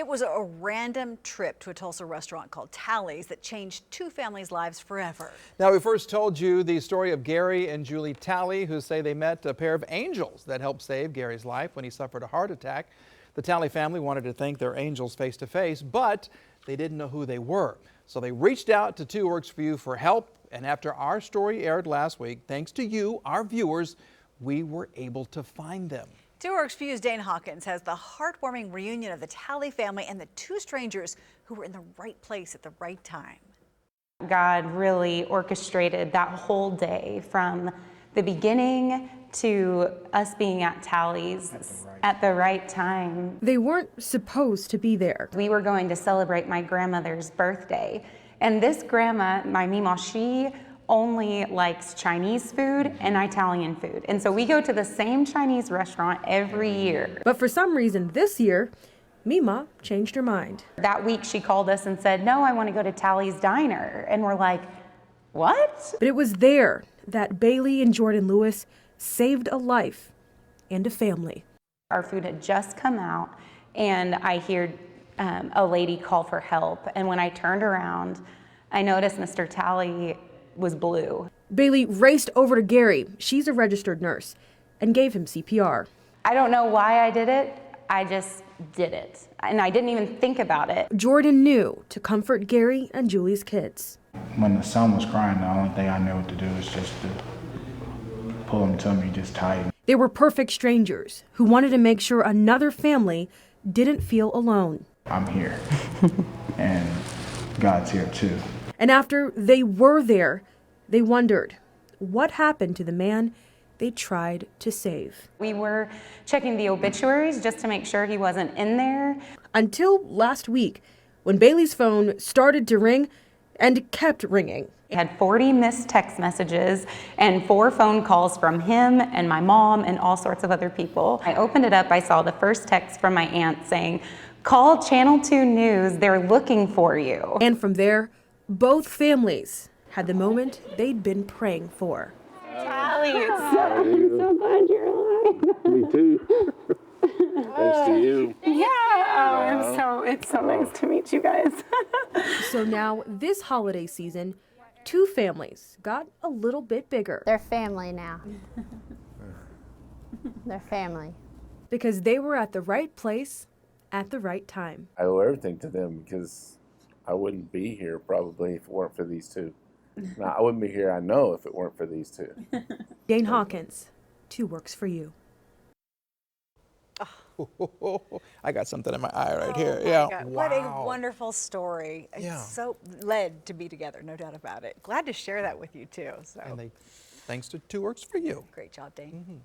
It was a random trip to a Tulsa restaurant called Tally's that changed two families' lives forever. Now, we first told you the story of Gary and Julie Talley, who say they met a pair of angels that helped save Gary's life when he suffered a heart attack. The Talley family wanted to thank their angels face to face, but they didn't know who they were. So they reached out to Two Works for You for help. And after our story aired last week, thanks to you, our viewers, we were able to find them. Two Works for You's Dane Hawkins has the heartwarming reunion of the Talley family and the two strangers who were in the right place at the right time. God really orchestrated that whole day from the beginning to us being at Tally's at the right time. They weren't supposed to be there. We were going to celebrate my grandmother's birthday. And this grandma, my Mima, she only likes Chinese food and Italian food. And so we go to the same Chinese restaurant every year. But for some reason this year, Mima changed her mind. That week she called us and said, no, I want to go to Tally's Diner. And we're like, what? But it was there that Bailey and Jordan Lewis saved a life and a family. Our food had just come out and I heard a lady call for help. And when I turned around, I noticed Mr. Talley was blue. Bailey raced over to Gary, she's a registered nurse, and gave him CPR. I don't know why I did it, I just did it. And I didn't even think about it. Jordan knew to comfort Gary and Julie's kids. When the son was crying, the only thing I knew what to do was just to pull him to me, just tight. They were perfect strangers who wanted to make sure another family didn't feel alone. I'm here, and God's here too. And after they were there, they wondered what happened to the man they tried to save. We were checking the obituaries just to make sure he wasn't in there. Until last week, when Bailey's phone started to ring and kept ringing. He had 40 missed text messages and 4 phone calls from him and my mom and all sorts of other people. I opened it up, I saw the first text from my aunt saying, call Channel 2 News, they're looking for you. And from there, both families had the moment they'd been praying for. Tally, I'm so glad you're alive. Me too. Thanks to you. Yeah, it's so nice to meet you guys. So now, this holiday season, two families got a little bit bigger. They're family now. They're family. Because they were at the right place at the right time. I owe everything to them because I wouldn't be here probably if it weren't for these two. Now, I wouldn't be here, I know, if it weren't for these two. Dane Hawkins, Two Works for You. I got something in my eye right here. Oh my Yeah. God. Wow. What a wonderful story. Yeah. It's so led to be together, no doubt about it. Glad to share that with you too. So And thanks to Two Works for You. great job, Dane.